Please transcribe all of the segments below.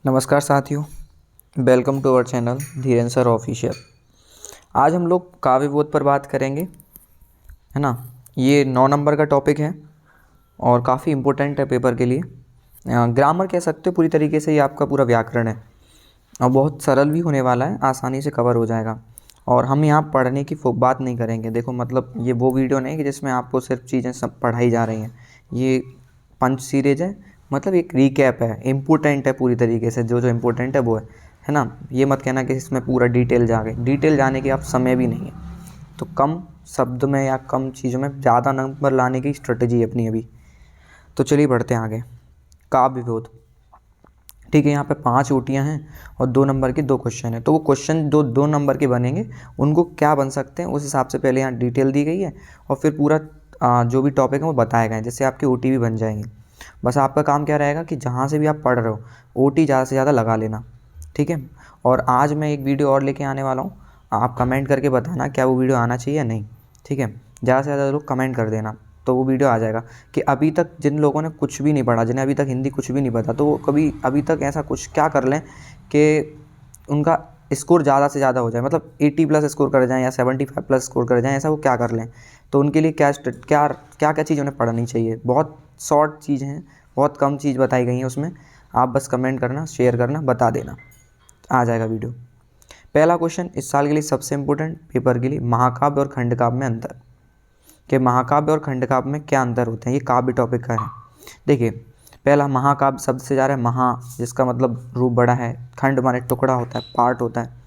नमस्कार साथियों, welcome to our channel Dhiren sir official. आज हम लोग काव्य बोध पर बात करेंगे, है ना। ये 9 नंबर का टॉपिक है और काफ़ी इम्पोर्टेंट है पेपर के लिए। ग्रामर कह सकते हो पूरी तरीके से, ये आपका पूरा व्याकरण है और बहुत सरल भी होने वाला है, आसानी से कवर हो जाएगा। और हम यहाँ पढ़ने की बात नहीं करेंगे। देखो मतलब ये वो वीडियो नहीं कि जिसमें आपको सिर्फ चीज़ें सब पढ़ाई जा रही हैं। ये पंच सीरीज है, मतलब एक रिकैप है, इम्पोर्टेंट है पूरी तरीके से, जो जो इम्पोर्टेंट है वो है ना। ये मत कहना कि इसमें पूरा डिटेल जाने की आप समय भी नहीं है, तो कम शब्द में या कम चीज़ों में ज़्यादा नंबर लाने की स्ट्रेटजी है अपनी अभी। तो चलिए बढ़ते हैं आगे। काव्य बोध, ठीक है। यहाँ पे 5 ओटियाँ हैं और 2 नंबर के 2 क्वेश्चन हैं। तो वो क्वेश्चन जो 2 नंबर के बनेंगे उनको क्या बन सकते हैं उस हिसाब से पहले यहाँ डिटेल दी गई है और फिर पूरा जो भी टॉपिक है वो बताया गया है, जिससे आपकी ओटी भी बन जाएंगी। बस आपका काम क्या रहेगा कि जहाँ से भी आप पढ़ रहे हो ओटी ज़्यादा से ज़्यादा लगा लेना, ठीक है। और आज मैं एक वीडियो और लेके आने वाला हूँ, आप कमेंट करके बताना क्या वो वीडियो आना चाहिए या नहीं, ठीक है। ज़्यादा से ज़्यादा लोग कमेंट कर देना तो वो वीडियो आ जाएगा। कि अभी तक जिन लोगों ने कुछ भी नहीं पढ़ा, जिन्हें अभी तक हिंदी कुछ भी नहीं पता, तो वो कभी अभी तक ऐसा कुछ क्या कर लें कि उनका स्कोर ज़्यादा से ज़्यादा हो जाए, मतलब 80+ स्कोर कर जाएँ या 75+ स्कोर कर जाएँ, ऐसा वो क्या कर लें। तो उनके लिए क्या क्या क्या क्या चीज़ उन्हें पढ़नी चाहिए। बहुत शॉर्ट चीज़ हैं, बहुत कम चीज़ बताई गई है उसमें। आप बस कमेंट करना, शेयर करना, बता देना, आ जाएगा वीडियो। पहला क्वेश्चन इस साल के लिए सबसे इम्पोर्टेंट पेपर के लिए, महाकाव्य और खंडकाव्य में अंतर। कि महाकाव्य और खंडकाव्य में क्या अंतर होते हैं, ये काव्य टॉपिक का है। देखिए पहला, महाकाव्य शब्द से जा रहा है महा, जिसका मतलब रूप बड़ा है, खंड माने टुकड़ा होता है, पार्ट होता है।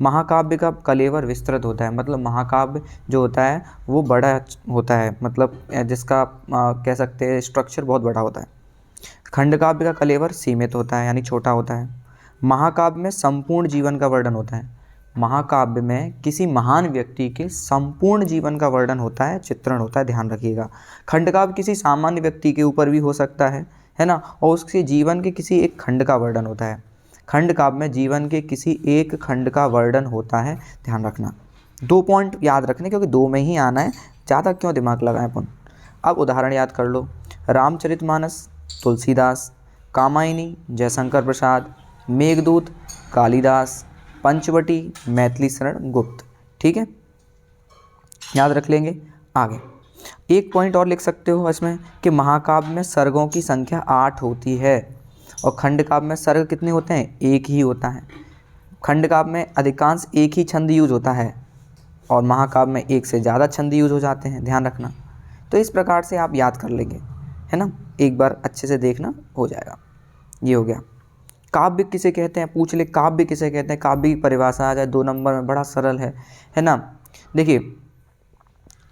महाकाव्य का कलेवर विस्तृत होता है, मतलब महाकाव्य जो होता है वो बड़ा होता है, मतलब जिसका कह सकते हैं स्ट्रक्चर बहुत बड़ा होता है। खंडकाव्य का कलेवर सीमित होता है, यानी छोटा होता है। महाकाव्य में संपूर्ण जीवन का वर्णन होता है। महाकाव्य में किसी महान व्यक्ति के संपूर्ण जीवन का वर्णन होता है, चित्रण होता है, ध्यान रखिएगा। खंडकाव्य किसी सामान्य व्यक्ति के ऊपर भी हो सकता है ना, और उसके जीवन के किसी एक खंड का वर्णन होता है। खंडकाव्य में जीवन के किसी एक खंड का वर्णन होता है, ध्यान रखना। 2 पॉइंट याद रखने, क्योंकि 2 में ही आना है, ज़्यादा क्यों दिमाग लगाएं अपन। अब उदाहरण याद कर लो। रामचरितमानस तुलसीदास, कामायनी जयशंकर प्रसाद, मेघदूत कालिदास, पंचवटी मैथिली शरण गुप्त, ठीक है, याद रख लेंगे। आगे एक पॉइंट और लिख सकते हो इसमें कि महाकाव्य में सर्गों की संख्या 8 होती है और खंडकाव्य में सर्ग कितने होते हैं, एक ही होता है। खंडकाव्य में अधिकांश एक ही छंद यूज होता है और महाकाव्य में एक से ज़्यादा छंद यूज हो जाते हैं, ध्यान रखना। तो इस प्रकार से आप याद कर लेंगे, है ना, एक बार अच्छे से देखना, हो जाएगा। ये हो गया। काव्य किसे कहते हैं, पूछ ले, काव्य किसे कहते हैं। काव्य की परिभाषा आ जाए 2 नंबर में, बड़ा सरल है ना। देखिए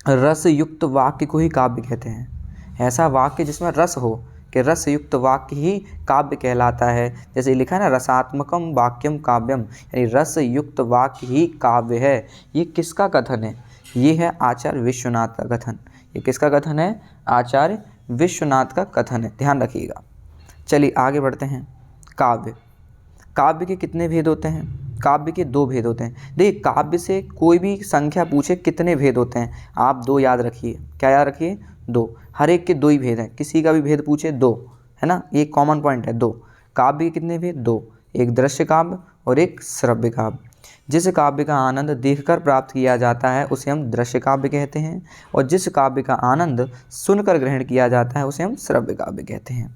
रस युक्त वाक्य को ही काव्य कहते हैं। ऐसा वाक्य जिसमें रस हो, कि रस युक्त वाक्य ही काव्य कहलाता है। जैसे लिखा है ना, रसात्मकम वाक्यम काव्यम, यानी रस युक्त वाक्य ही काव्य है। ये किसका कथन है, ये है आचार्य विश्वनाथ का कथन। ये किसका कथन है, आचार्य विश्वनाथ का कथन है, ध्यान रखिएगा। चलिए आगे बढ़ते हैं। काव्य, काव्य के कितने भेद होते हैं। काव्य के 2 भेद होते हैं। देखिए काव्य से कोई भी संख्या पूछे कितने भेद होते हैं, आप 2 याद रखिए। क्या याद रखिए, 2। हर एक के 2 ही भेद हैं, किसी का भी भेद पूछे 2, है ना, ये कॉमन पॉइंट है 2। काव्य के कितने भेद, 2। एक दृश्य काव्य और एक श्रव्य काव्य। जिस काव्य का आनंद देखकर प्राप्त किया जाता है उसे हम दृश्य काव्य कहते हैं, और जिस काव्य का आनंद सुनकर ग्रहण किया जाता है उसे हम श्रव्य काव्य कहते हैं।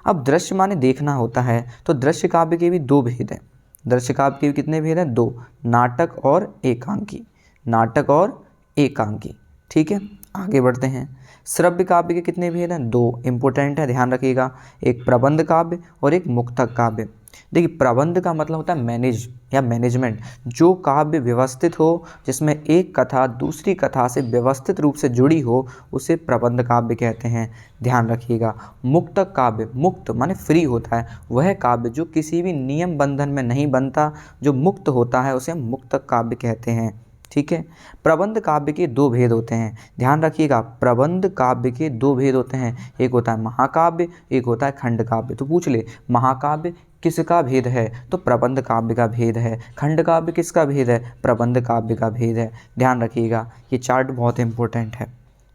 अब दृश्य माने देखना होता है, तो दृश्य काव्य के भी 2 भेद हैं। दृश्य काव्य के भी कितने भेद हैं, 2। नाटक और एकांकी, नाटक और एकांकी, ठीक है। आगे बढ़ते हैं। श्रव्य काव्य के कितने भेद हैं, 2। इंपॉर्टेंट है, ध्यान रखिएगा। एक प्रबंध काव्य और एक मुक्तक काव्य। देखिए प्रबंध का मतलब होता है मैनेज या मैनेजमेंट, जो काव्य व्यवस्थित हो, जिसमें एक कथा दूसरी कथा से व्यवस्थित रूप से जुड़ी हो, उसे प्रबंध काव्य कहते हैं, ध्यान रखिएगा। मुक्तक काव्य, मुक्त माने फ्री होता है, वह काव्य जो किसी भी नियम बंधन में नहीं बनता, जो मुक्त होता है, उसे हम मुक्तक काव्य कहते हैं, ठीक है। प्रबंध काव्य के 2 भेद होते हैं, ध्यान रखिएगा। प्रबंध काव्य के 2 भेद होते हैं, एक होता है महाकाव्य, एक होता है खंड काव्य। तो पूछ ले, महाकाव्य किसका भेद है, तो प्रबंध काव्य का भेद है। खंड काव्य किसका भेद है, प्रबंध काव्य का भेद है, ध्यान रखिएगा। ये चार्ट बहुत इंपॉर्टेंट है,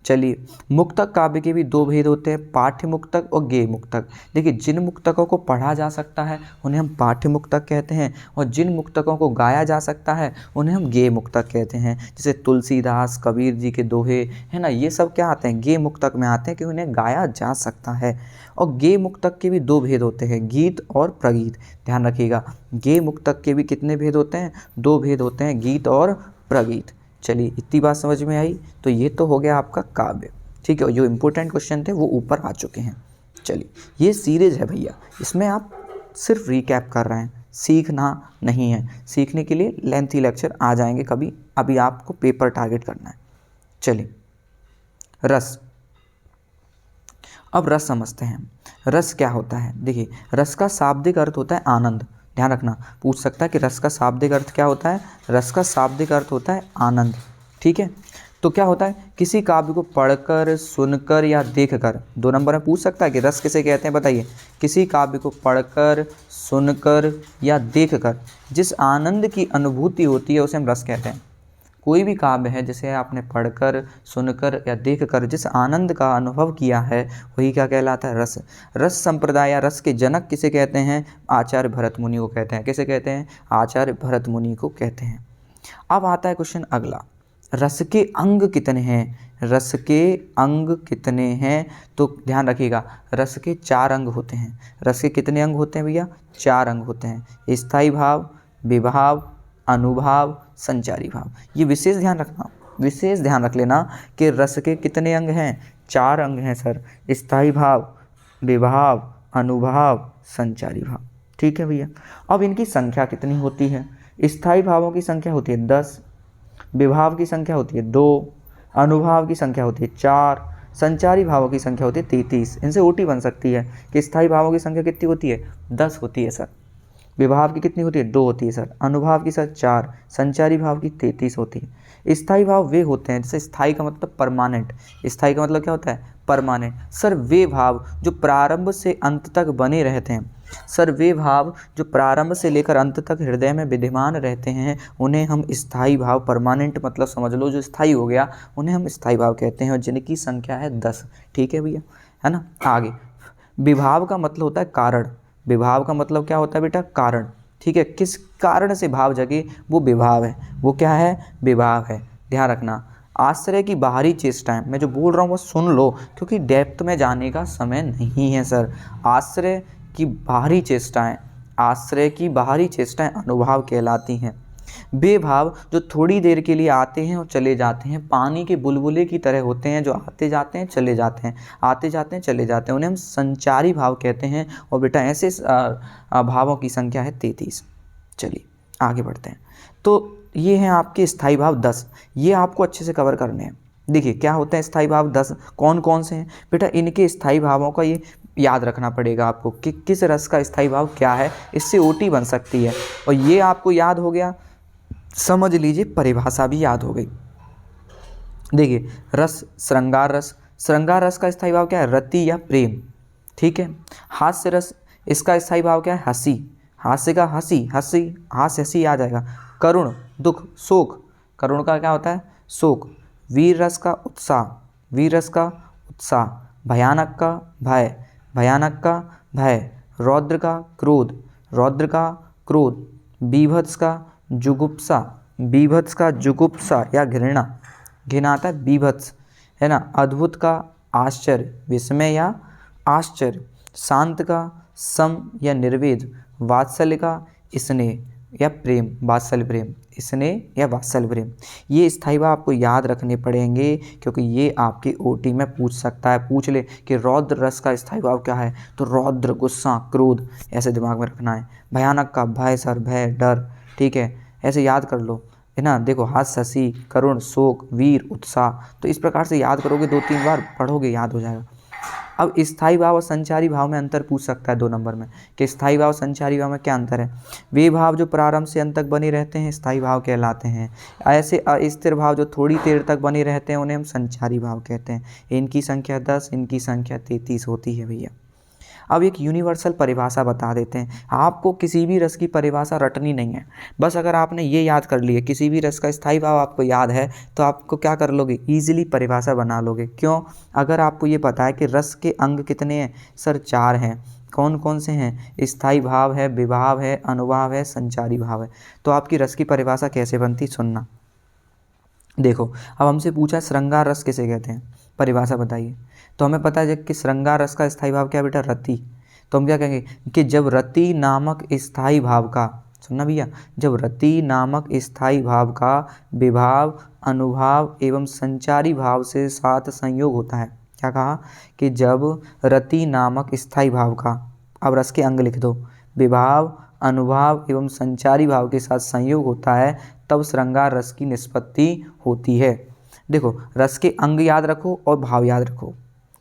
चलिए, मुक्तक काव्य के भी दो भेद होते हैं, पाठ्य मुक्तक और गेय मुक्तक। देखिए, जिन मुक्तकों को पढ़ा जा सकता है उन्हें हम पाठ्य मुक्तक कहते हैं, और जिन मुक्तकों को गाया जा सकता है उन्हें हम गेय मुक्तक कहते हैं। जैसे तुलसीदास, कबीर जी के दोहे, है ना, ये सब क्या आते हैं, गेय मुक्तक में आते हैं कि उन्हें गाया जा सकता है। और गेय मुक्तक के भी दो भेद होते हैं, गीत और प्रगीत। ध्यान रखिएगा, गेय मुक्तक के भी कितने भेद होते हैं, दो भेद होते हैं, गीत और प्रगीत। चलिए, इतनी बात समझ में आई। तो ये तो हो गया आपका काव्य, ठीक है। जो इम्पोर्टेंट क्वेश्चन थे वो ऊपर आ चुके हैं। चलिए, ये सीरीज है भैया, इसमें आप सिर्फ रिकैप कर रहे हैं, सीखना नहीं है। सीखने के लिए लेंथी लेक्चर आ जाएंगे कभी, अभी आपको पेपर टारगेट करना है। चलिए, रस। अब रस समझते हैं। रस क्या होता है? देखिए, रस का शाब्दिक अर्थ होता है आनंद। ध्यान रखना, पूछ सकता है कि रस का शाब्दिक अर्थ क्या होता है। रस का शाब्दिक अर्थ होता है आनंद, ठीक है। तो क्या होता है, किसी काव्य को पढ़कर, सुनकर या देखकर, 2 नंबर में पूछ सकता है कि रस किसे कहते हैं, बताइए। किसी काव्य को पढ़कर, सुनकर या देखकर जिस आनंद की अनुभूति होती है उसे हम रस कहते हैं। कोई भी काव्य है जिसे आपने पढ़कर, सुनकर या देखकर जिस आनंद का अनुभव किया है वही क्या कहलाता है, रस। रस संप्रदाय या रस के जनक किसे कहते हैं? आचार्य भरत मुनि को कहते हैं। किसे कहते हैं? आचार्य भरत मुनि को कहते हैं। अब आता है क्वेश्चन अगला, रस के अंग कितने हैं? रस के अंग कितने हैं? तो ध्यान रखिएगा, रस के 4 अंग होते हैं। रस के कितने अंग होते हैं भैया? 4 अंग होते हैं। स्थायी भाव, विभाव, अनुभाव, संचारी भाव। ये विशेष ध्यान रखना, विशेष ध्यान रख लेना कि रस के कितने अंग हैं? 4 अंग हैं सर। स्थायी भाव, विभाव, अनुभाव, संचारी भाव, ठीक है भैया। अब इनकी संख्या कितनी होती है? स्थायी भावों की संख्या होती है 10, विभाव की संख्या होती है 2, अनुभाव की संख्या होती है 4, संचारी भावों की संख्या होती है 33। इनसे ओटी बन सकती है कि स्थायी भावों की संख्या कितनी होती है? 10 होती है सर। विभाव की कितनी होती है? 2 होती है सर। अनुभाव की सर 4, संचारी भाव की 33 होती है। स्थायी भाव वे होते हैं, जैसे स्थायी का मतलब परमानेंट, स्थायी का मतलब क्या होता है? परमानेंट। सर वे भाव जो प्रारंभ से अंत तक बने रहते हैं, सर वे भाव जो प्रारंभ से लेकर अंत तक हृदय में विद्यमान रहते हैं उन्हें हम स्थायी भाव, परमानेंट मतलब समझ लो जो स्थायी हो गया, उन्हें हम स्थायी भाव कहते हैं, और जिनकी संख्या है 10, ठीक है भैया, है ना। आगे, विभाव का मतलब होता है कारण। विभाव का मतलब क्या होता है बेटा? कारण, ठीक है। किस कारण से भाव जगे वो विभाव है, वो क्या है? विभाव है। ध्यान रखना, आश्रय की बाहरी चेष्टाएं, मैं जो बोल रहा हूँ वो सुन लो क्योंकि डेप्थ में जाने का समय नहीं है सर। आश्रय की बाहरी चेष्टाएं, आश्रय की बाहरी चेष्टाएं अनुभाव कहलाती हैं। वे भाव जो थोड़ी देर के लिए आते हैं और चले जाते हैं, पानी के बुलबुले की तरह होते हैं, जो आते जाते हैं चले जाते हैं, आते जाते हैं चले जाते हैं, उन्हें हम संचारी भाव कहते हैं। और बेटा ऐसे भावों की संख्या है 33। चलिए आगे बढ़ते हैं। तो ये हैं आपके स्थायी भाव 10, ये आपको अच्छे से कवर करने हैं। देखिए क्या होते हैं स्थायी भाव 10, कौन कौन से हैं बेटा? इनके स्थायी भावों का ये याद रखना पड़ेगा आपको कि किस रस का स्थायी भाव क्या है, इससे ओटी बन सकती है। और ये आपको याद हो गया, समझ लीजिए परिभाषा भी याद हो गई। देखिए, रस, श्रृंगार रस, श्रृंगार रस का स्थायी भाव क्या है? रति या प्रेम, ठीक है। हास्य रस, इसका स्थायी भाव क्या है? हंसी, हास्य का हंसी, हंसी, हास्य हंसी आ जाएगा। करुण, दुख, शोक, करुण का क्या होता है? शोक। वीर रस का उत्साह, वीर रस का उत्साह। भयानक का भय, भयानक का भय। रौद्र का क्रोध, रौद्र का क्रोध। बीभत्स का जुगुप्सा, बीभत्स का जुगुप्सा या घृणा, घृणा आता है बीभत्स, है ना। अद्भुत का आश्चर्य, विस्मय या आश्चर्य। शांत का सम या निर्वेद। वात्सल्य का स्नेह या प्रेम, वात्सल्य प्रेम, स्नेह या वात्सल्य प्रेम। ये स्थायी भाव आपको याद रखने पड़ेंगे क्योंकि ये आपके ओटी में पूछ सकता है। पूछ ले कि रौद्र रस का स्थायी भाव क्या है, तो रौद्र गुस्सा, क्रोध, ऐसे दिमाग में रखना है। भयानक का भय सर, भय, डर, ठीक है, ऐसे याद कर लो, है ना। देखो, हास्य हंसी, करुण शोक, वीर उत्साह, तो इस प्रकार से याद करोगे, 2-3 बार पढ़ोगे याद हो जाएगा। अब स्थायी भाव और संचारी भाव में अंतर पूछ सकता है 2 नंबर में कि स्थायी भाव संचारी भाव में क्या अंतर है। वे भाव जो प्रारंभ से अंत तक बने रहते हैं स्थायी भाव कहलाते हैं। ऐसे अस्थिर भाव जो थोड़ी देर तक बने रहते हैं उन्हें हम संचारी भाव कहते हैं। इनकी संख्या 10, इनकी संख्या 33 होती है भैया। अब एक यूनिवर्सल परिभाषा बता देते हैं। आपको किसी भी रस की परिभाषा रटनी नहीं है, बस अगर आपने ये याद कर लिया किसी भी रस का स्थायी भाव आपको याद है तो आपको क्या कर लोगे, ईजिली परिभाषा बना लोगे। क्यों? अगर आपको ये पता है कि रस के अंग कितने हैं, सर 4 हैं। कौन कौन से हैं? स्थायी भाव है, विभाव है, अनुभाव है, संचारी भाव है। तो आपकी रस की परिभाषा कैसे बनती, सुनना। देखो, अब हमसे पूछा श्रृंगार रस किसे कहते हैं, परिभाषा बताइए। तो हमें पता है कि श्रृंगार रस का स्थायी भाव क्या है बेटा, रति। तो हम क्या कहेंगे कि जब रति नामक स्थायी भाव का, सुनना भैया, जब रति नामक स्थायी भाव का विभाव, अनुभाव एवं संचारी भाव से साथ संयोग होता है। क्या कहा कि जब रति नामक स्थायी भाव का, अब रस के अंग लिख दो, विभाव, अनुभाव एवं संचारी भाव के साथ संयोग होता है, तब श्रृंगार रस की निष्पत्ति होती है। देखो, रस के अंग याद रखो और भाव याद रखो।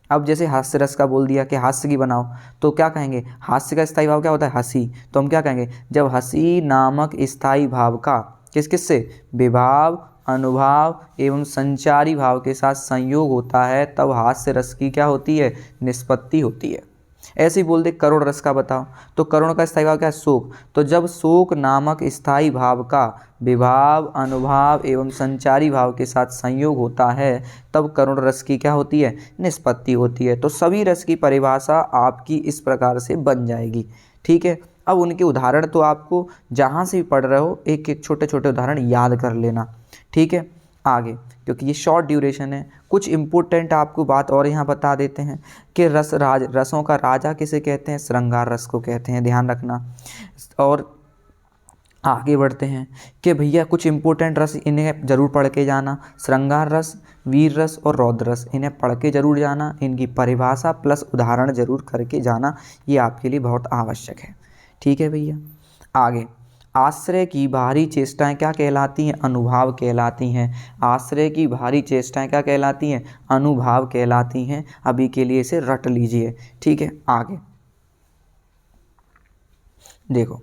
अब जैसे हास्य रस का बोल दिया कि हास्य की बनाओ, तो क्या कहेंगे, हास्य का स्थायी भाव क्या होता है, हंसी। तो हम क्या कहेंगे, जब हंसी नामक स्थायी भाव का किस किस से, विभाव, अनुभाव एवं संचारी भाव के साथ संयोग होता है, तब हास्य रस की क्या होती है, निष्पत्ति होती है। ऐसे ही बोल दे करुण रस का बताओ, तो करुण का स्थायी भाव क्या है, शोक। तो जब शोक नामक स्थायी भाव का विभाव, अनुभाव एवं संचारी भाव के साथ संयोग होता है, तब करुण रस की क्या होती है, निष्पत्ति होती है। तो सभी रस की परिभाषा आपकी इस प्रकार से बन जाएगी। ठीक है, अब उनके उदाहरण तो आपको जहाँ से भी पढ़ रहे हो एक एक छोटे छोटे उदाहरण याद कर लेना। ठीक है, आगे, क्योंकि ये शॉर्ट ड्यूरेशन है, कुछ इम्पोर्टेंट आपको बात और यहाँ बता देते हैं कि रसों का राजा किसे कहते हैं, श्रृंगार रस को कहते हैं, ध्यान रखना। और आगे बढ़ते हैं कि भैया कुछ इम्पोर्टेंट रस इन्हें ज़रूर पढ़ के जाना, श्रृंगार रस, वीर रस और रौद्र रस, इन्हें पढ़ के ज़रूर जाना, इनकी परिभाषा प्लस उदाहरण ज़रूर करके जाना, ये आपके लिए बहुत आवश्यक है। ठीक है भैया, आगे, आश्रय की बाहरी चेष्टाएं क्या कहलाती हैं, अनुभाव कहलाती हैं। आश्रय की बाहरी चेष्टाएं क्या कहलाती हैं, अनुभाव कहलाती हैं। अभी के लिए इसे रट लीजिए। ठीक है, आगे देखो,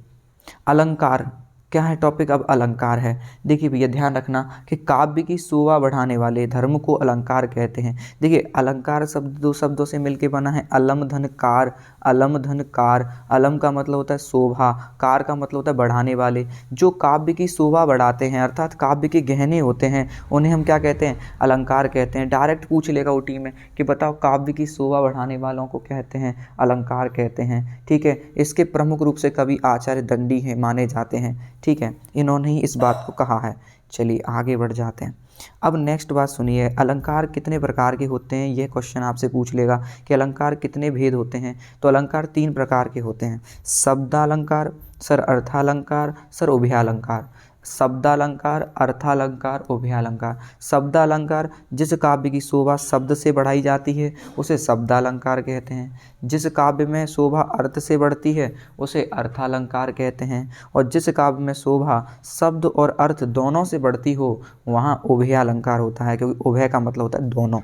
अलंकार क्या है टॉपिक, अब अलंकार है। देखिए भैया ध्यान रखना कि काव्य की शोभा बढ़ाने वाले धर्म को अलंकार कहते हैं। देखिए, अलंकार शब्द दो शब्दों से मिलकर बना है, अलम धन कार। अलम धन कार, अलम का मतलब होता है शोभा, कार का मतलब होता है बढ़ाने वाले। जो काव्य की शोभा बढ़ाते हैं, अर्थात काव्य के गहने होते हैं, उन्हें हम क्या कहते हैं, अलंकार कहते हैं। डायरेक्ट पूछ लेगा ऊटी में कि बताओ काव्य की शोभा बढ़ाने वालों को कहते हैं, अलंकार कहते हैं। ठीक है, इसके प्रमुख रूप से कवि आचार्य दंडी हैं, माने जाते हैं। ठीक है, इन्होंने ही इस बात को कहा है। चलिए आगे बढ़ जाते हैं। अब नेक्स्ट बात सुनिए, अलंकार कितने प्रकार के होते हैं, यह क्वेश्चन आपसे पूछ लेगा कि अलंकार कितने भेद होते हैं। तो अलंकार 3 प्रकार के होते हैं, शब्दालंकार, सर अर्थालंकार, सर उभयालंकार। शब्दालंकार, अर्थालंकार, उभयालंकार। शब्दालंकार, जिस काव्य की शोभा शब्द से बढ़ाई जाती है उसे शब्दालंकार कहते हैं। जिस काव्य में शोभा अर्थ से बढ़ती है उसे अर्थालंकार कहते हैं। और जिस काव्य में शोभा शब्द और अर्थ दोनों से बढ़ती हो वहाँ उभयालंकार होता है, क्योंकि उभय का मतलब होता है दोनों।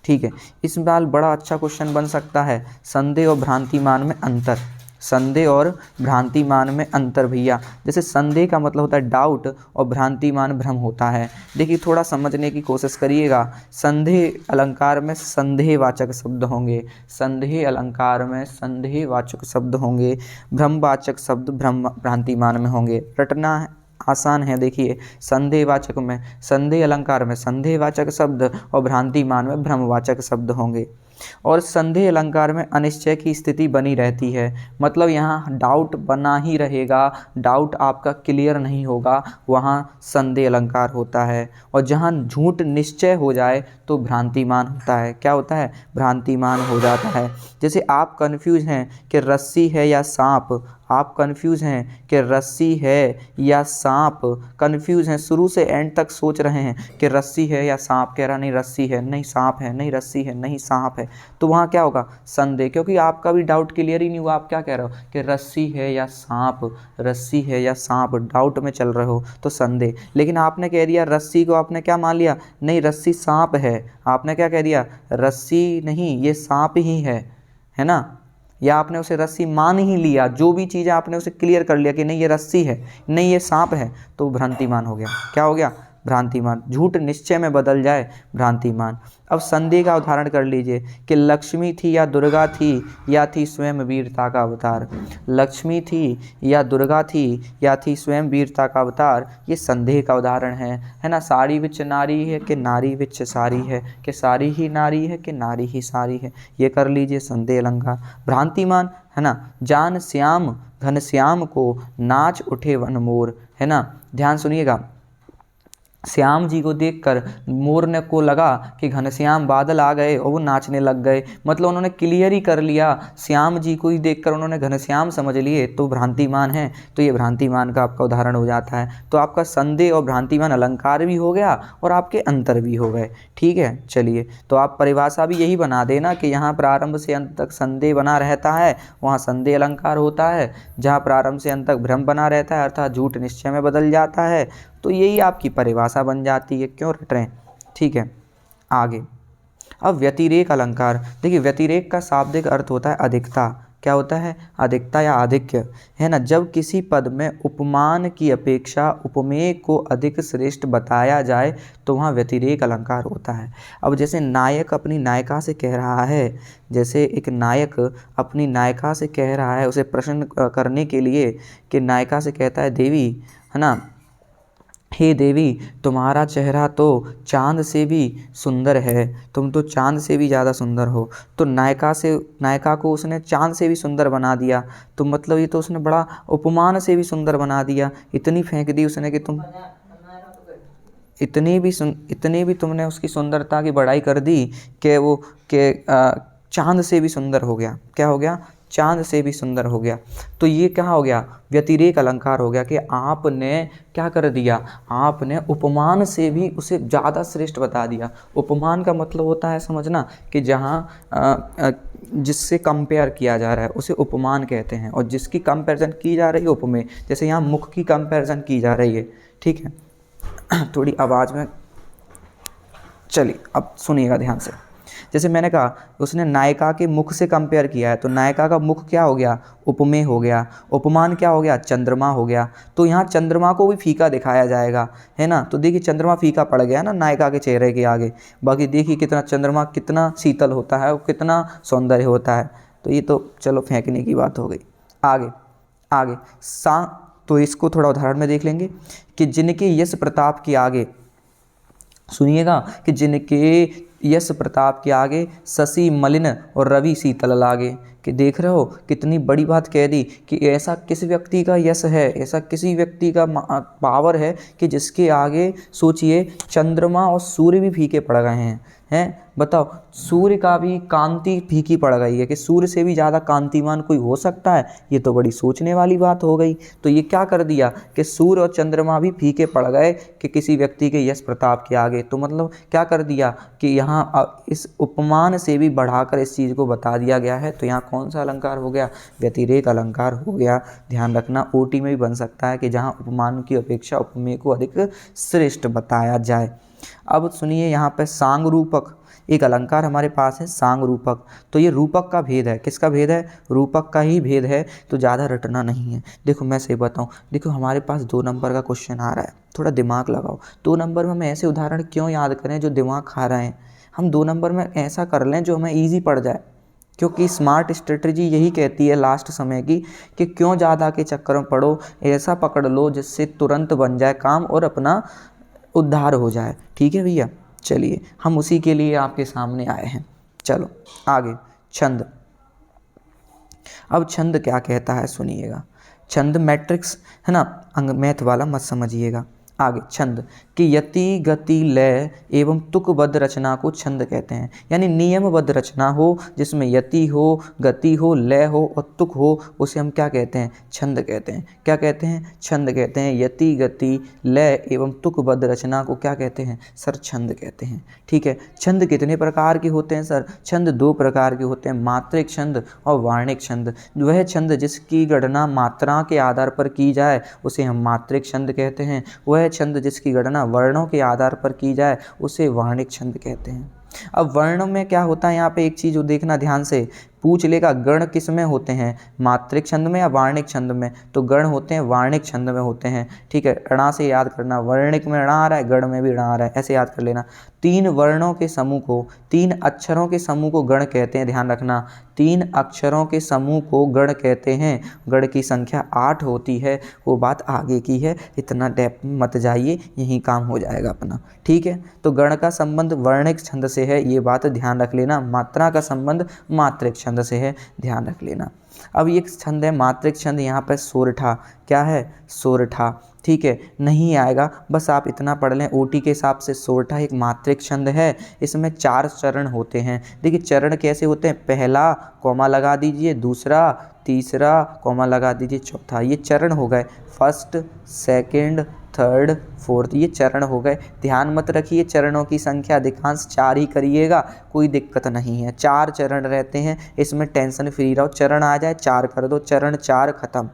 ठीक है, इस बार बड़ा अच्छा क्वेश्चन बन सकता है, संदेह और भ्रांतिमान में अंतर। संदेह और भ्रांतिमान में अंतर भैया, जैसे संदेह का मतलब होता है डाउट और भ्रांतिमान भ्रम होता है। देखिए थोड़ा समझने की कोशिश करिएगा। संदेह अलंकार में संदेहवाचक शब्द होंगे, संदेह अलंकार में संदेहवाचक शब्द होंगे, भ्रमवाचक शब्द भ्रम भ्रांतिमान में होंगे। रटना आसान है। देखिए, संदेहवाचक में, संदेह अलंकार में संदेहवाचक शब्द और भ्रांतिमान में भ्रमवाचक शब्द होंगे। और संदेह अलंकार में अनिश्चय की स्थिति बनी रहती है, मतलब यहाँ डाउट बना ही रहेगा, डाउट आपका क्लियर नहीं होगा, वहाँ संदेह अलंकार होता है। और जहाँ झूठ निश्चय हो जाए तो भ्रांतिमान होता है। क्या होता है, भ्रांतिमान हो जाता है। जैसे आप कंफ्यूज हैं कि रस्सी है या सांप, आप कंफ्यूज हैं कि रस्सी है या सांप, कंफ्यूज हैं, शुरू से एंड तक सोच रहे हैं कि रस्सी है या सांप, कह रहा नहीं रस्सी है, नहीं सांप है, नहीं रस्सी है, नहीं सांप है, तो वहाँ क्या होगा, संदेह, क्योंकि आपका भी डाउट क्लियर ही नहीं हुआ। आप क्या कह रहे हो कि रस्सी है या सांप, रस्सी है या सांप, डाउट में चल रहे हो तो संदेह। लेकिन आपने कह दिया रस्सी को, आपने क्या मान लिया, नहीं रस्सी सांप है, आपने क्या कह दिया, रस्सी नहीं ये सांप ही है ना, या आपने उसे रस्सी मान ही लिया, जो भी चीज़ आपने उसे क्लियर कर लिया कि नहीं ये रस्सी है, नहीं ये सांप है, तो भ्रांतिमान हो गया। क्या हो गया, भ्रांतिमान। झूठ निश्चय में बदल जाए, भ्रांतिमान। अब संदेह का उदाहरण कर लीजिए कि लक्ष्मी थी या दुर्गा थी या थी स्वयं वीरता का अवतार। लक्ष्मी थी या दुर्गा थी या थी स्वयं वीरता का अवतार, ये संदेह का उदाहरण है ना। साड़ी विच नारी है कि नारी विच सारी है, कि सारी ही नारी है कि नारी ही सारी है, ये कर लीजिए संदेह अलंकार। भ्रांतिमान है ना, जान श्याम घनश्याम को नाच उठे वन मोर, है ना। ध्यान सुनिएगा, श्याम जी को देखकर मोर ने को लगा कि घनश्याम बादल आ गए और वो नाचने लग गए। मतलब उन्होंने क्लियर ही कर लिया, श्याम जी को ही देखकर उन्होंने घनश्याम समझ लिए, तो भ्रांतिमान है। तो ये भ्रांतिमान का आपका उदाहरण हो जाता है। तो आपका संदेह और भ्रांतिमान अलंकार भी हो गया और आपके अंतर भी हो गए। ठीक है, चलिए तो आप परिभाषा भी यही बना देना कि यहाँ प्रारंभ से अंत तक संदेह बना रहता है, वहाँ संदेह अलंकार होता है। जहाँ प्रारंभ से अंत तक भ्रम बना रहता है अर्थात झूठ निश्चय में बदल जाता है। तो यही आपकी परिभाषा बन जाती है, क्यों रट रहे हैं। ठीक है, आगे। अब व्यतिरेक अलंकार, देखिए व्यतिरेक का शाब्दिक अर्थ होता है अधिकता। क्या होता है? अधिकता या आधिक्य, है ना। जब किसी पद में उपमान की अपेक्षा उपमेय को अधिक श्रेष्ठ बताया जाए तो वहाँ व्यतिरेक अलंकार होता है। अब जैसे नायक अपनी नायिका से कह रहा है, जैसे एक नायक अपनी नायिका से कह रहा है उसे प्रश्न करने के लिए, कि नायिका से कहता है देवी, है ना, हे देवी तुम्हारा चेहरा तो चांद से भी सुंदर है, तुम तो चांद से भी ज़्यादा सुंदर हो। तो नायिका को उसने चांद से भी सुंदर बना दिया। तो मतलब ये तो उसने बड़ा उपमान से भी सुंदर बना दिया। इतनी फेंक दी उसने कि तुम इतनी भी तुमने उसकी सुंदरता की बड़ाई कर दी कि वो चांद से भी सुंदर हो गया। क्या हो गया? चांद से भी सुंदर हो गया। तो ये क्या हो गया? व्यतिरेक अलंकार हो गया कि आपने क्या कर दिया, आपने उपमान से भी उसे ज़्यादा श्रेष्ठ बता दिया। उपमान का मतलब होता है समझना कि जहाँ जिससे कंपेयर किया जा रहा है उसे उपमान कहते हैं, और जिसकी कंपैरिजन की जा रही है उपमेय। जैसे यहाँ मुख की कंपैरिजन की जा रही है, ठीक है। थोड़ी आवाज़ में, चलिए अब सुनिएगा ध्यान से। जैसे मैंने कहा उसने नायिका के मुख से कंपेयर किया है, तो नायिका का मुख क्या हो गया? उपमेय हो गया। उपमान क्या हो गया? चंद्रमा हो गया। तो यहाँ चंद्रमा को भी फीका दिखाया जाएगा, है ना। तो देखिए चंद्रमा फीका पड़ गया ना नायिका के चेहरे के आगे। बाकी देखिए कितना चंद्रमा कितना शीतल होता है और कितना सौंदर्य होता है। तो ये तो चलो फेंकने की बात हो गई। आगे आगे तो इसको थोड़ा उदाहरण में देख लेंगे कि जिनके यश प्रताप के आगे, सुनिएगा, कि जिनके यश प्रताप के आगे शशि मलिन और रवि शीतल लागे। कि देख रहे हो कितनी बड़ी बात कह दी कि ऐसा किस व्यक्ति का यश है, ऐसा किसी व्यक्ति का पावर है कि जिसके आगे सोचिए चंद्रमा और सूर्य भी फीके पड़ गए हैं। बताओ, सूर्य का भी कांति फीकी पड़ गई है कि सूर्य से भी ज़्यादा कांतिमान कोई हो सकता है? ये तो बड़ी सोचने वाली बात हो गई। तो ये क्या कर दिया कि सूर्य और चंद्रमा भी फीके पड़ गए कि किसी व्यक्ति के यश प्रताप के आगे। तो मतलब क्या कर दिया कि यहाँ इस उपमान से भी बढ़ाकर इस चीज़ को बता दिया गया है। तो यहाँ कौन सा अलंकार हो गया? व्यतिरेक अलंकार हो गया। ध्यान रखना, ओटी में भी बन सकता है कि जहाँ उपमान की अपेक्षा उपमेय को अधिक श्रेष्ठ बताया जाए। अब सुनिए यहाँ पे सांग रूपक एक अलंकार हमारे पास है, सांग रूपक। तो ये रूपक का भेद है। किसका भेद है? रूपक का ही भेद है। तो ज़्यादा रटना नहीं है। देखो मैं सही बताऊँ, देखो हमारे पास 2 नंबर का क्वेश्चन आ रहा है, थोड़ा दिमाग लगाओ। 2 नंबर में हम ऐसे उदाहरण क्यों याद करें जो दिमाग खा रहे हैं? हम 2 नंबर में ऐसा कर लें जो हमें ईजी पड़ जाए, क्योंकि स्मार्ट स्ट्रेटजी यही कहती है लास्ट समय की कि क्यों ज़्यादा के चक्कर में पड़ो, ऐसा पकड़ लो जिससे तुरंत बन जाए काम और अपना उद्धार हो जाए। ठीक है भैया, चलिए हम उसी के लिए आपके सामने आए हैं। चलो आगे, छंद। अब छंद क्या कहता है सुनिएगा। छंद मैट्रिक्स है ना, मैथ वाला मत समझिएगा। आगे छंद कि यति गति लय एवं तुकबद्ध रचना को छंद कहते हैं। यानी नियमबद्ध रचना हो जिसमें यति हो, गति हो, लय हो और तुक हो, उसे हम क्या कहते हैं? छंद कहते हैं। क्या कहते हैं? छंद कहते हैं। यति गति लय एवं तुकबद्ध रचना को क्या कहते हैं सर? छंद कहते हैं। ठीक है, छंद कितने प्रकार के होते हैं सर? छंद 2 प्रकार के होते हैं, मात्रिक छंद और वार्णिक छंद। वह छंद जिसकी गणना मात्रा के आधार पर की जाए उसे हम मात्रिक छंद कहते हैं। वह छंद जिसकी गणना वर्णों के आधार पर की जाए उसे वार्णिक छंद कहते हैं। अब वर्णों में क्या होता है, यहाँ पे एक चीज़ देखना ध्यान से, पूछ लेगा गण किस में होते हैं, मात्रिक छंद में या वार्णिक छंद में, तो गण होते हैं वार्णिक छंद में होते हैं। ठीक है, णा से याद करना, वर्णिक में ण आ रहा है, गण में भी ण आ रहा है, ऐसे याद कर लेना। 3 वर्णों के समूह को, 3 अक्षरों के समूह को गण कहते हैं, ध्यान रखना। 3 अक्षरों के समूह को गण कहते हैं। गण की संख्या 8 होती है, वो बात आगे की है, इतना डेप्थ मत जाइए, यही काम हो जाएगा अपना। ठीक है, तो गण का संबंध वर्णिक छंद से है, ये बात ध्यान रख लेना। मात्रा का संबंध मात्रिक छंद से है, ध्यान रख लेना। अब ये छंद है मात्रिक छंद, यहाँ पर सोरठा, क्या है, सोरठा। ठीक है, नहीं आएगा, बस आप इतना पढ़ लें, ओटी के हिसाब से सोरठा एक मात्रिक छंद है। इसमें 4 चरण होते हैं। देखिए चरण कैसे होते हैं, पहला कॉमा लगा दीजिए, दूसरा, तीसरा कॉमा लगा दीजिए, चौथा, ये चरण हो गए। फर्स्ट, सेकंड, थर्ड, फोर्थ, ये चरण हो गए। ध्यान मत रखिए चरणों की संख्या, अधिकांश 4 ही करिएगा, कोई दिक्कत नहीं है। 4 चरण रहते हैं, इसमें टेंशन फ्री रहो, चरण आ जाए 4 कर दो, चरण 4 खत्म,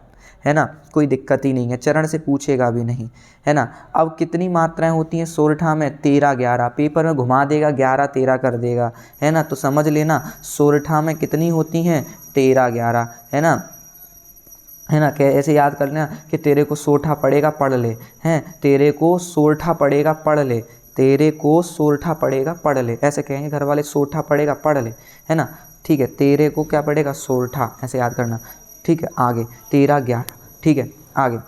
है ना, कोई दिक्कत ही नहीं है, चरण से पूछेगा भी नहीं, है ना। अब कितनी मात्राएं होती हैं सोरठा में, 13 11, पेपर में घुमा देगा 11 13 कर देगा, है ना, तो समझ लेना सोरठा में कितनी होती हैं, 13 11, है ना, ऐसे याद कर लेना कि तेरे को सोरठा पड़ेगा पढ़ ले, हैं, तेरे को सोरठा पड़ेगा पढ़ ले, तेरे को सोरठा पड़ेगा पढ़ ले, ऐसे कहेंगे घर वाले, सोरठा पड़ेगा पढ़ ले, है ना। ठीक है, तेरे को क्या पड़ेगा, सोरठा, ऐसे याद करना। ठीक है, आगे 13 11, ठीक है, आगे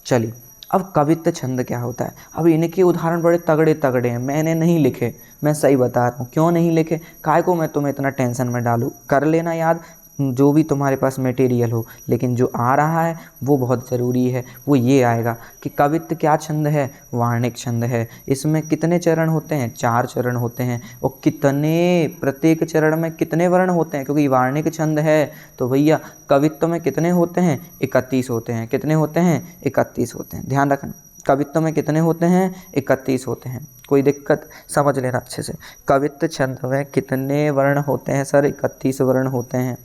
चलिए। अब कवित्त छंद क्या होता है, अब इनके उदाहरण बड़े तगड़े तगड़े हैं, मैंने नहीं लिखे, मैं सही बता रहा हूँ, क्यों नहीं लिखे, काहे को मैं तुम्हें इतना टेंशन में डालूँ, कर लेना याद जो भी तुम्हारे पास मटेरियल हो, लेकिन जो आ रहा है वो बहुत ज़रूरी है। वो ये आएगा कि कवित्त क्या छंद है, वार्णिक छंद है। इसमें कितने चरण होते हैं, 4 चरण होते हैं। और कितने, प्रत्येक चरण में कितने वर्ण होते हैं, क्योंकि वार्णिक छंद है तो भैया कवित्त में कितने होते हैं, 31 होते हैं। कितने होते हैं, 31 होते हैं, ध्यान रखना। कवित्व में कितने होते हैं, 31 होते हैं, कोई दिक्कत, समझ लेना अच्छे से। कवित्त छंद में कितने वर्ण होते हैं सर, 31 वर्ण होते हैं।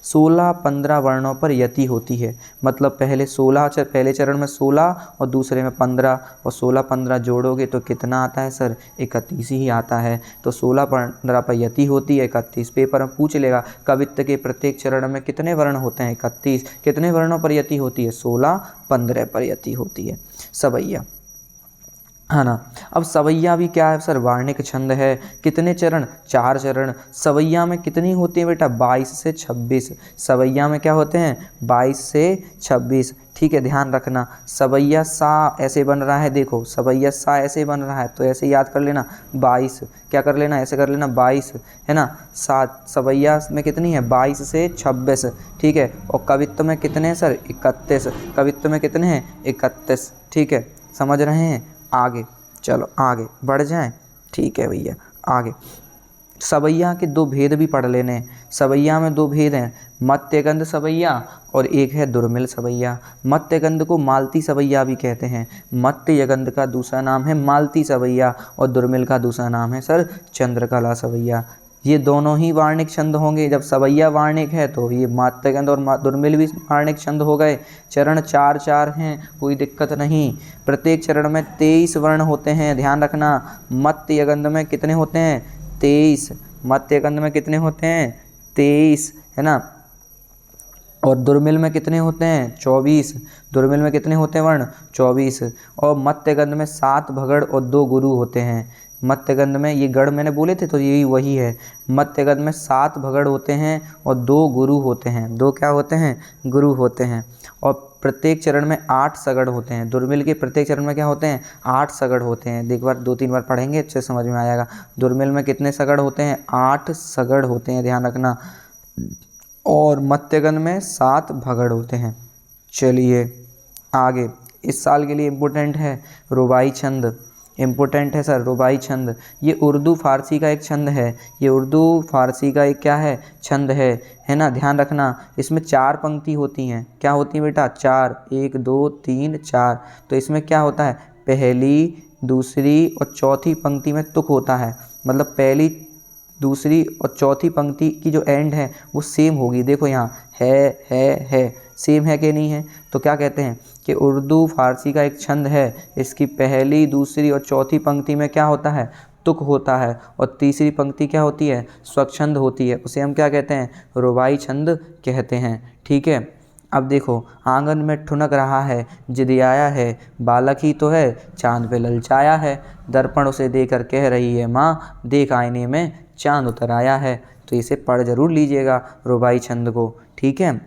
16-15 वर्णों पर यति होती है, मतलब पहले 16, पहले चरण में 16 और दूसरे में 15, और 16-15 जोड़ोगे तो कितना आता है सर, 31 ही आता है। तो 16-15 पर यति होती है, 31। पेपर में पूछ लेगा कवित्त के प्रत्येक चरण में कितने वर्ण होते हैं, 31। कितने वर्णों पर यति होती है, 16-15 पर यति होती है। सवैया, है ना। अब सवैया भी क्या है सर, वार्णिक छंद है। कितने चरण, 4 चरण। सवैया में कितनी होती है बेटा, 22 से 26। सवैया में क्या होते हैं, 22 से 26। ठीक है, ध्यान रखना। सवैया सा ऐसे बन रहा है, देखो सवैया सा ऐसे बन रहा है, तो ऐसे याद कर लेना 22, क्या कर लेना, ऐसे कर लेना 22, है ना। 7 सवैया में कितनी है, 22 से 26। ठीक है, और कवित्व में कितने हैं सर, 31। कवित्व में कितने हैं, 31। ठीक है, समझ रहे हैं। आगे चलो, आगे बढ़ जाएं। ठीक है भैया, आगे सवैया के 2 भेद भी पढ़ लेने। सवैया में 2 भेद हैं, मत्यगंध सवैया और एक है दुर्मिल सवैया। मत्यगंध को मालती सवैया भी कहते हैं। मत्यगंध का दूसरा नाम है मालती सवैया और दुर्मिल का दूसरा नाम है सर चंद्रकला सवैया। ये दोनों ही वार्णिक छंद होंगे। जब सवैया वार्णिक है तो ये मत्यगंध और दुर्मिल भी वार्णिक छंद हो गए। चरण 4-4 हैं, कोई दिक्कत नहीं। प्रत्येक चरण में 23 वर्ण होते हैं, ध्यान रखना। मत्यगंध में कितने होते हैं, 23। मत्यगंध में कितने होते हैं, 23, है ना। और दुर्मिल में कितने होते हैं, 24। दुर्मिल में कितने होते हैं वर्ण, 24। और मत्यगंध में 7 भगड़ और 2 गुरु होते हैं। मत्यगंध में, ये गढ़ मैंने बोले थे तो यही वही है। मत्यगंध में 7 भगड़ होते हैं और 2 गुरु होते हैं। 2 क्या होते हैं, गुरु होते हैं। और प्रत्येक चरण में 8 सगड़ होते हैं। दुर्मिल के प्रत्येक चरण में क्या होते हैं, 8 सगड़ होते हैं। एक बार 2-3 बार पढ़ेंगे अच्छे समझ में आएगा। दुर्मिल में कितने सगड़ होते हैं, 8 सगड़ होते हैं, ध्यान रखना। और मत्यगंध में 7 भगड़ होते हैं। चलिए आगे, इस साल के लिए इम्पोर्टेंट है रुबाई छंद। इम्पोर्टेंट है सर रुबाई छंद। ये उर्दू फारसी का एक छंद है। ये उर्दू फारसी का एक क्या है, छंद है ना। ध्यान रखना, इसमें 4 पंक्ति होती हैं। क्या होती हैं बेटा, 4, 1 2 3 4। तो इसमें क्या होता है, पहली, दूसरी और चौथी पंक्ति में तुक होता है। मतलब पहली, दूसरी और चौथी पंक्ति की जो एंड है वो सेम होगी। देखो यहाँ है, सेम है कि नहीं है। तो क्या कहते हैं कि उर्दू फारसी का एक छंद है, इसकी पहली, दूसरी और चौथी पंक्ति में क्या होता है, तुक होता है, और तीसरी पंक्ति क्या होती है, स्वच्छंद होती है, उसे हम क्या कहते हैं, रुबाई छंद कहते हैं। ठीक है, अब देखो, आंगन में ठुनक रहा है, जिदियाया है, बालक ही तो है, चांद पे ललचाया है, दर्पण उसे देकर कह रही है माँ, देख आईने में चांद उतर आया है। तो इसे पढ़ जरूर लीजिएगा रुबाई छंद को। ठीक है,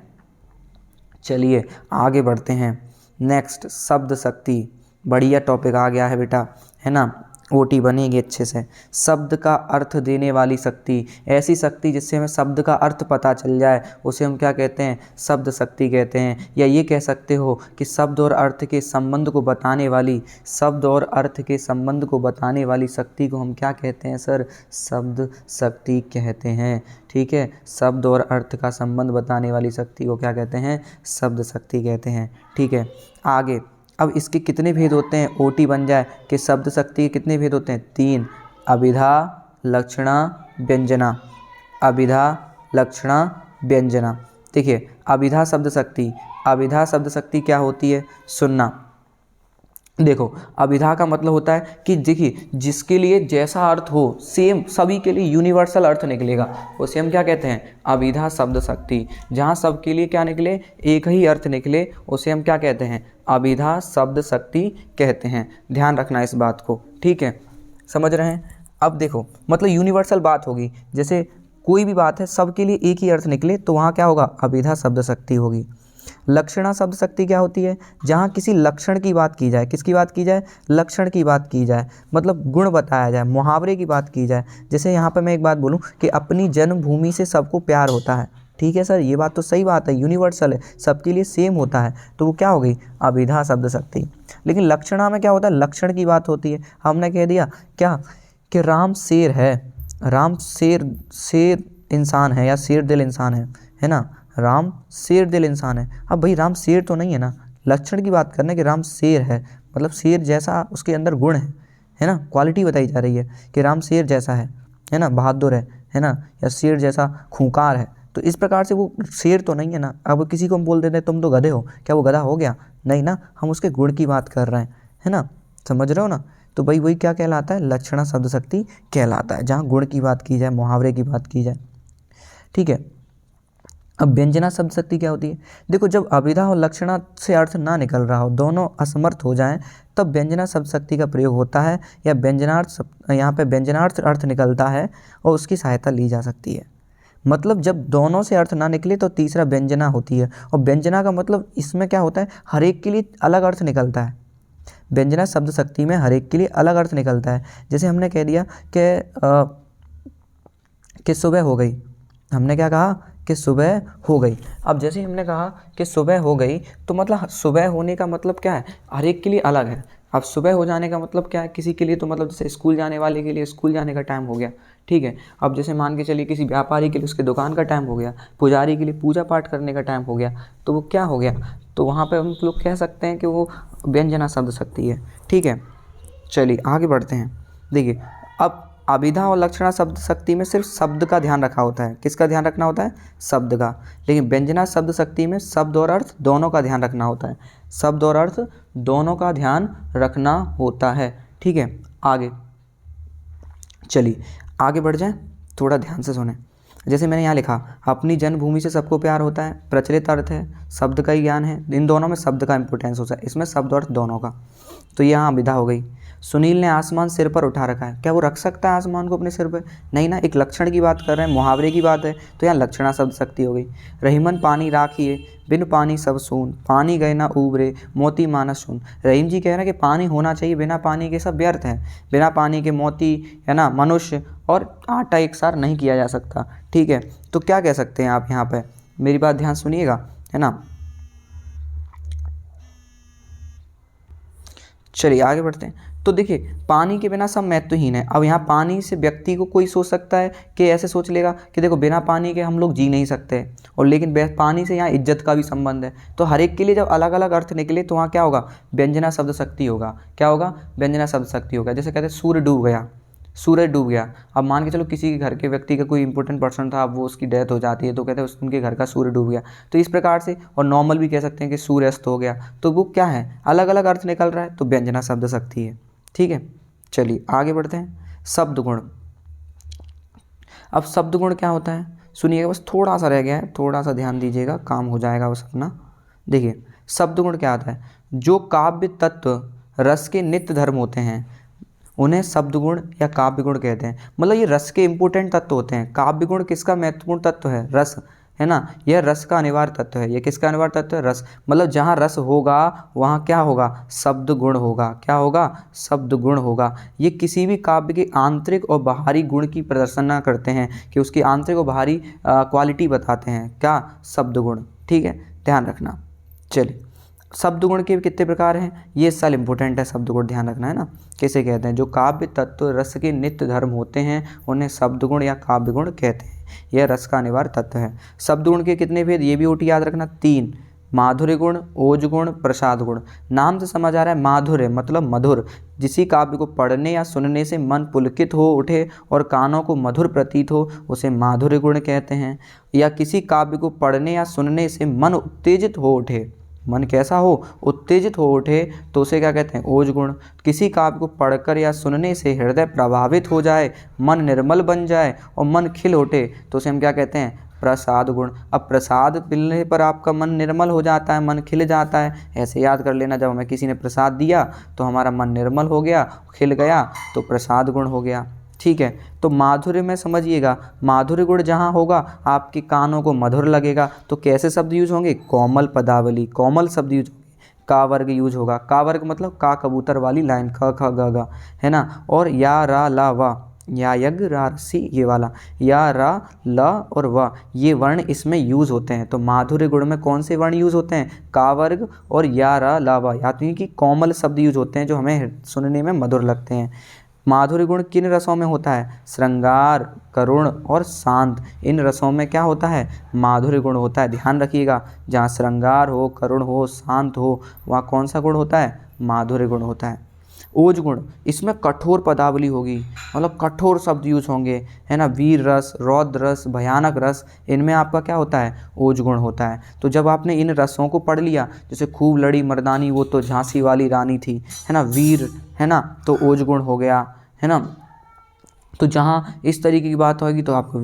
चलिए आगे बढ़ते हैं। नेक्स्ट, शब्द शक्ति, बढ़िया टॉपिक आ गया है बेटा, है ना, ओटी बनेगी अच्छे से। शब्द का अर्थ देने वाली शक्ति, ऐसी शक्ति जिससे हमें शब्द का अर्थ पता चल जाए, उसे हम क्या कहते हैं, शब्द शक्ति कहते हैं। या ये कह सकते हो कि शब्द और अर्थ के संबंध को बताने वाली, शब्द और अर्थ के संबंध को बताने वाली शक्ति को हम क्या कहते हैं सर, शब्द शक्ति कहते हैं। ठीक है, शब्द और अर्थ का संबंध बताने वाली शक्ति को क्या कहते हैं, शब्द शक्ति कहते हैं। ठीक है, आगे, अब इसके कितने भेद होते हैं, ओटी बन जाए कि शब्द शक्ति के कितने भेद होते हैं, 3, अभिधा, लक्षणा, व्यंजना। अभिधा, लक्षणा, व्यंजना। देखिए, अभिधा शब्द शक्ति, अभिधा शब्द शक्ति क्या होती है, सुनना। देखो, अभिधा का मतलब होता है कि देखिए, जिसके लिए जैसा अर्थ हो, सेम सभी के लिए यूनिवर्सल अर्थ निकलेगा, उसे हम क्या कहते हैं, अभिधा शब्द शक्ति। जहाँ सबके लिए क्या निकले, एक ही अर्थ निकले, उसे हम क्या कहते हैं, अभिधा शब्द शक्ति कहते हैं। ध्यान रखना इस बात को। ठीक है, समझ रहे हैं। अब देखो, मतलब यूनिवर्सल बात होगी, जैसे कोई भी बात है सबके लिए एक ही अर्थ निकले, तो वहाँ क्या होगा, अभिधा शब्द शक्ति होगी। लक्षणा शब्द शक्ति क्या होती है, जहाँ किसी लक्षण की बात की जाए, किसकी बात की जाए, लक्षण की बात की जाए, मतलब गुण बताया जाए, मुहावरे की बात की जाए। जैसे यहाँ पे मैं एक बात बोलूँ कि अपनी जन्मभूमि से सबको प्यार होता है। ठीक है सर, ये बात तो सही बात है, यूनिवर्सल है, सबके लिए सेम होता है, तो वो क्या हो गई, अभिधा शब्द शक्ति। लेकिन लक्षणा में क्या होता है, लक्षण की बात होती है। हमने कह दिया क्या कि राम शेर है, राम शेर इंसान है, या शेर दिल इंसान है ना, राम शेर दिल इंसान है। अब भाई राम शेर तो नहीं है ना, लक्षण की बात करना कि राम शेर है, मतलब शेर जैसा उसके अंदर गुण है ना, क्वालिटी बताई जा रही है कि राम शेर जैसा है ना, बहादुर है ना, या शेर जैसा खूंखार है। तो इस प्रकार से वो शेर तो नहीं है ना। अब किसी को हम बोल देते हैं तुम तो गधे हो, क्या वो गधा हो गया, नहीं ना, हम उसके गुण की बात कर रहे हैं, है ना, समझ रहे हो ना। तो भाई वही क्या कहलाता है, लक्षणा शब्द शक्ति कहलाता है, जहाँ गुण की बात की जाए, मुहावरे की बात की जाए। ठीक है, अब व्यंजना शब्द शक्ति क्या होती है, देखो, जब अभिधा और लक्षणा से अर्थ ना निकल रहा हो, दोनों असमर्थ हो जाएं, तब व्यंजना शब्द शक्ति का प्रयोग होता है, या व्यंजनार्थ, यहाँ पे व्यंजनार्थ अर्थ निकलता है और उसकी सहायता ली जा सकती है। मतलब जब दोनों से अर्थ ना निकले तो तीसरा व्यंजना होती है, और व्यंजना का मतलब इसमें क्या होता है, हर एक के लिए अलग अर्थ निकलता है। व्यंजना शब्द शक्ति में हर एक के लिए अलग अर्थ निकलता है। जैसे हमने कह दिया कि सुबह हो गई, हमने क्या कहा कि सुबह हो गई। अब जैसे हमने कहा कि सुबह हो गई, तो मतलब सुबह होने का मतलब क्या है, हर एक के लिए अलग है। अब सुबह हो जाने का मतलब क्या है, किसी के लिए तो मतलब जैसे स्कूल जाने वाले के लिए स्कूल जाने का टाइम हो गया। ठीक है, अब जैसे मान के चलिए किसी व्यापारी के लिए उसके दुकान का टाइम हो गया, पुजारी के लिए पूजा पाठ करने का टाइम हो गया, तो वो क्या हो गया, तो वहाँ पर हम लोग कह सकते हैं कि वो व्यंजना शब्द शक्ति है। ठीक है, चलिए आगे बढ़ते हैं। देखिए, अब अभिधा और लक्षणा शब्द शक्ति में सिर्फ शब्द का ध्यान रखा होता है, किसका ध्यान रखना होता है, शब्द का। लेकिन व्यंजना शब्द शक्ति में शब्द और अर्थ दोनों का ध्यान रखना होता है, शब्द और अर्थ दोनों का ध्यान रखना होता है। ठीक है, आगे चलिए आगे बढ़ जाएं, थोड़ा ध्यान से सुने। जैसे मैंने यहाँ लिखा, अपनी जन्मभूमि से सबको प्यार होता है, प्रचलित अर्थ है, शब्द का ही ज्ञान है, इन दोनों में शब्द का इंपॉर्टेंस होता है, इसमें शब्द और अर्थ दोनों का। तो यहाँ अभिधा हो गई। सुनील ने आसमान सिर पर उठा रखा है, क्या वो रख सकता है आसमान को अपने सिर पर, नहीं ना, एक लक्षण की बात कर रहे हैं, मुहावरे की बात है, तो यहाँ लक्षणा शब्द शक्ति हो गई। रहीमन पानी राखिए, बिन पानी सब सून, पानी गए ना उबरे, मोती मानस सुन। रहीम जी कह रहे हैं कि पानी होना चाहिए, बिना पानी के सब व्यर्थ है, बिना पानी के मोती, है ना, मनुष्य और आटा एक सार नहीं किया जा सकता। ठीक है, तो क्या कह सकते हैं आप यहाँ पे, मेरी बात ध्यान सुनिएगा, है ना। चलिए आगे बढ़ते हैं। तो देखिए, पानी के बिना सब महत्वहीन है। अब यहाँ पानी से व्यक्ति को कोई सोच सकता है कि ऐसे सोच लेगा कि देखो बिना पानी के हम लोग जी नहीं सकते, और लेकिन पानी से यहाँ इज्जत का भी संबंध है। तो हर एक के लिए जब अलग अलग अर्थ निकले तो वहाँ क्या होगा, व्यंजना शब्द शक्ति होगा। क्या होगा, व्यंजना शब्द शक्ति होगा। जैसे कहते हैं सूर्य डूब गया, सूरज डूब गया। अब मान के चलो किसी के घर के व्यक्ति का कोई इंपॉर्टेंट पर्सन था, अब वो उसकी डेथ हो जाती है, तो कहते हैं उनके घर का सूर्य डूब गया। तो इस प्रकार से, और नॉर्मल भी कह सकते हैं कि सूर्य अस्त हो गया। तो वो क्या है, अलग अलग अर्थ निकल रहा है, तो व्यंजना शब्द शक्ति है। ठीक है, चलिए आगे बढ़ते हैं। शब्द गुण। अब शब्द गुण क्या होता है सुनिएगा, बस थोड़ा सा रह गया है, थोड़ा सा ध्यान दीजिएगा, काम हो जाएगा बस अपना। देखिए शब्द गुण क्या आता है, जो काव्य तत्व रस के नित्य धर्म होते हैं उन्हें शब्द गुण या काव्य गुण कहते हैं। मतलब ये रस के इंपॉर्टेंट तत्व होते हैं। काव्य गुण किसका महत्वपूर्ण तत्व है, रस, है ना, यह रस का अनिवार्य तत्व है। ये किसका अनिवार्य तत्व है, रस। मतलब जहाँ रस होगा वहाँ क्या होगा, शब्द गुण होगा। क्या होगा, शब्द गुण होगा। ये किसी भी काव्य के आंतरिक और बाहरी गुण की प्रदर्शना करते हैं, कि उसकी आंतरिक और बाहरी क्वालिटी बताते हैं, क्या, शब्द गुण। ठीक है, ध्यान रखना। चलिए शब्द गुण के कितने प्रकार हैं, ये इस साल इंपॉर्टेंट है, शब्द गुण ध्यान रखना है ना। कैसे कहते हैं, जो काव्य तत्व रस के नित्य धर्म होते हैं उन्हें शब्द गुण या काव्य गुण कहते हैं। यह रस का अनिवार्य तत्व है। शब्द गुण के कितने भेद, ये भी ओटी याद रखना, 3। माधुर्य गुण, ओज गुण, प्रसाद गुण। नाम से समझ आ रहा है, माधुर्य मतलब मधुर। जिसी काव्य को पढ़ने या सुनने से मन पुलकित हो उठे और कानों को मधुर प्रतीत हो उसे माधुर्य गुण कहते हैं। या किसी काव्य को पढ़ने या सुनने से मन उत्तेजित हो उठे, मन कैसा हो, उत्तेजित हो उठे, तो उसे क्या कहते हैं, ओज गुण। किसी काव्य को पढ़कर या सुनने से हृदय प्रभावित हो जाए, मन निर्मल बन जाए और मन खिल उठे, तो उसे हम क्या कहते हैं, प्रसाद गुण। अब प्रसाद मिलने पर आपका मन निर्मल हो जाता है, मन खिल जाता है। ऐसे याद कर लेना, जब हमें किसी ने प्रसाद दिया तो हमारा मन निर्मल हो गया, खिल गया, तो प्रसाद गुण हो गया। ठीक है, तो माधुर्य में समझिएगा, माधुर्य गुण जहाँ होगा आपके कानों को मधुर लगेगा। तो कैसे शब्द यूज होंगे, कोमल पदावली, कोमल शब्द यूज होंगे। का वर्ग यूज होगा, का वर्ग मतलब का कबूतर वाली लाइन, ख ख ग ग, है ना। और या रा ला वा, या यज्ञ रा सी, ये वाला या रा ल और व, ये वर्ण इसमें यूज़ होते हैं। तो माधुर्य गुण में कौन से वर्ण यूज़ होते हैं, का वर्ग और या रा ला व, या तो कि कोमल शब्द यूज होते हैं जो हमें सुनने में मधुर लगते हैं। माधुर्य गुण किन रसों में होता है, श्रृंगार, करुण और शांत। इन रसों में क्या होता है, माधुर्य गुण होता है। ध्यान रखिएगा, जहाँ श्रृंगार हो, करुण हो, शांत हो, वहाँ कौन सा गुण होता है, माधुर्य गुण होता है। ओज गुण, इसमें कठोर पदावली होगी, मतलब कठोर शब्द यूज होंगे, है ना। वीर रस, रौद्र रस, भयानक रस, इनमें आपका क्या होता है, ओज गुण होता है। तो जब आपने इन रसों को पढ़ लिया, जैसे खूब लड़ी मर्दानी वो तो झांसी वाली रानी थी, है ना, वीर, है ना, तो ओज गुण हो गया, है ना। तो जहाँ इस तरीके की बात होगी तो आपको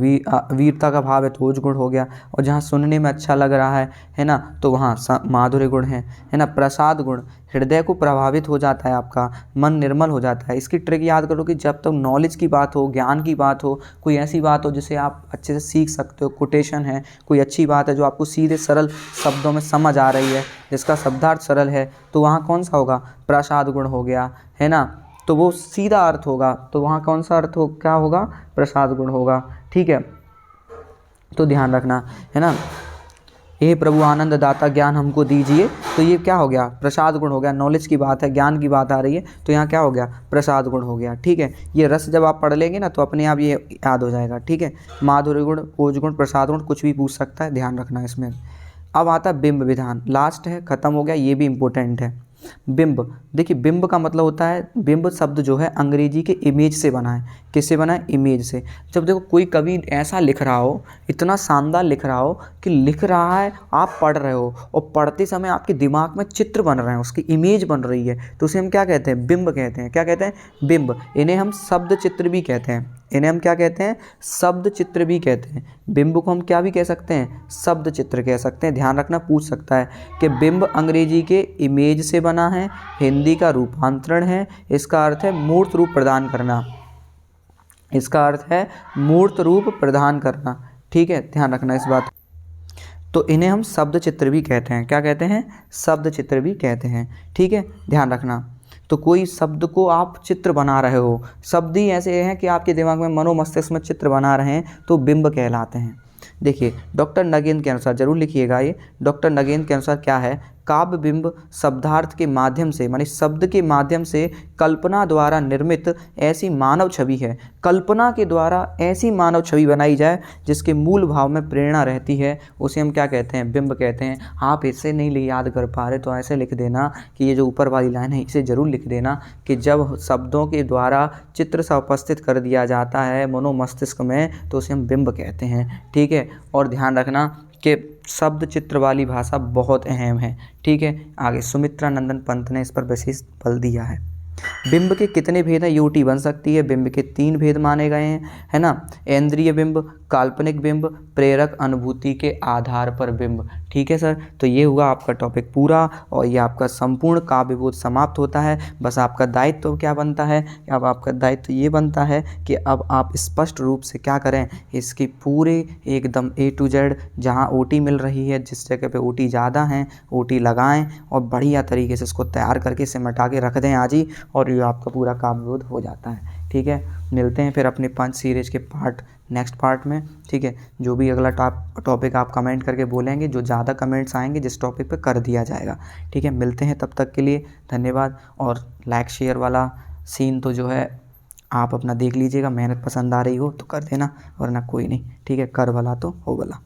वीरता का भाव है तो ओज गुण हो गया। और जहाँ सुनने में अच्छा लग रहा है ना, तो वहाँ माधुर्य गुण है ना। प्रसाद गुण, हृदय को प्रभावित हो जाता है, आपका मन निर्मल हो जाता है। इसकी ट्रिक याद करो कि जब तक नॉलेज की बात हो, ज्ञान की बात हो, कोई ऐसी बात हो जिसे आप अच्छे से सीख सकते हो, कोटेशन है, कोई अच्छी बात है जो आपको सीधे सरल शब्दों में समझ आ रही है, जिसका शब्दार्थ सरल है, तो वहाँ कौन सा होगा, प्रसाद गुण हो गया, है ना। तो वो सीधा अर्थ होगा, तो वहाँ कौन सा अर्थ हो, क्या होगा, प्रसाद गुण होगा। ठीक है, तो ध्यान रखना, है ना। हे प्रभु आनंद दाता ज्ञान हमको दीजिए, तो ये क्या हो गया, प्रसाद गुण हो गया। नॉलेज की बात है, ज्ञान की बात आ रही है, तो यहाँ क्या हो गया, प्रसाद गुण हो गया। ठीक है, ये रस जब आप पढ़ लेंगे ना तो अपने आप ये याद हो जाएगा। ठीक है, माधुर्य गुण, ओज गुण, प्रसाद गुण, कुछ भी पूछ सकता है, ध्यान रखना इसमें। अब आता है बिंब विधान, लास्ट है, खत्म हो गया, ये भी इम्पोर्टेंट है। बिंब, देखिए बिंब का मतलब होता है, बिंब शब्द जो है अंग्रेजी के इमेज से बना है। किससे बना है, इमेज से। जब देखो कोई कवि ऐसा लिख रहा हो, इतना शानदार लिख रहा हो कि लिख रहा है, आप पढ़ रहे हो और पढ़ते समय आपके दिमाग में चित्र बन रहे हैं, उसकी इमेज बन रही है, तो उसे हम क्या कहते हैं, बिंब कहते हैं। क्या कहते हैं, बिंब। इन्हें हम शब्द चित्र भी कहते हैं, इन्हें हम क्या कहते हैं, शब्द चित्र भी कहते हैं। बिंब को हम क्या भी कह सकते हैं, शब्द चित्र कह सकते हैं। ध्यान रखना, पूछ सकता है कि बिंब अंग्रेजी के इमेज से बना है, हिंदी का रूपांतरण है, इसका अर्थ है मूर्त रूप प्रदान करना, इसका अर्थ है मूर्त रूप प्रदान करना। ठीक है, ध्यान रखना इस बात। तो इन्हें हम शब्द चित्र भी कहते हैं। क्या कहते हैं, शब्द चित्र भी कहते हैं। ठीक है, ध्यान रखना। तो कोई शब्द को आप चित्र बना रहे हो, शब्द ही ऐसे हैं कि आपके दिमाग में मनोमस्तिष्क में चित्र बना रहे हैं, तो बिंब कहलाते हैं। देखिए डॉक्टर नगेंद्र के अनुसार, जरूर लिखिएगा ये, डॉक्टर नगेंद्र के अनुसार क्या है, काव्य बिंब शब्दार्थ के माध्यम से, माने शब्द के माध्यम से कल्पना द्वारा निर्मित ऐसी मानव छवि है। कल्पना के द्वारा ऐसी मानव छवि बनाई जाए जिसके मूल भाव में प्रेरणा रहती है, उसे हम क्या कहते हैं, बिंब कहते हैं। आप इसे नहीं याद कर पा रहे तो ऐसे लिख देना कि ये जो ऊपर वाली लाइन है इसे जरूर लिख देना कि जब शब्दों के द्वारा चित्र सा उपस्थित कर दिया जाता है मनोमस्तिष्क में, तो उसे हम बिंब कहते हैं। ठीक है, और ध्यान रखना कि शब्द चित्र वाली भाषा बहुत अहम है। ठीक है, आगे सुमित्रा नंदन पंत ने इस पर विशेष बल दिया है। बिंब के कितने भेद हैं, यूटी बन सकती है। बिंब के 3 भेद माने गए हैं, है ना। इंद्रिय बिंब, काल्पनिक बिंब, प्रेरक अनुभूति के आधार पर बिंब। ठीक है सर, तो ये हुआ आपका टॉपिक पूरा और ये आपका संपूर्ण काव्यबोध समाप्त होता है। बस आपका दायित्व क्या बनता है, अब आपका दायित्व ये बनता है कि अब आप स्पष्ट रूप से क्या करें, इसकी पूरे एकदम A to Z जहाँ ओटी मिल रही है, जिस जगह पे ओटी ज़्यादा है ओटी लगाएं और बढ़िया तरीके से इसको तैयार करके सिमटा के रख दें आज ही, और ये आपका पूरा काव्यबोध हो जाता है। ठीक है, मिलते हैं फिर अपने 5 सीरीज के नेक्स्ट पार्ट में। ठीक है, जो भी अगला टॉपिक आप कमेंट करके बोलेंगे, जो ज़्यादा कमेंट्स आएंगे जिस टॉपिक पे कर दिया जाएगा। ठीक है, मिलते हैं, तब तक के लिए धन्यवाद। और लाइक शेयर वाला सीन तो जो है आप अपना देख लीजिएगा, मेहनत पसंद आ रही हो तो कर देना, वरना कोई नहीं। ठीक है, कर वाला तो हो वाला।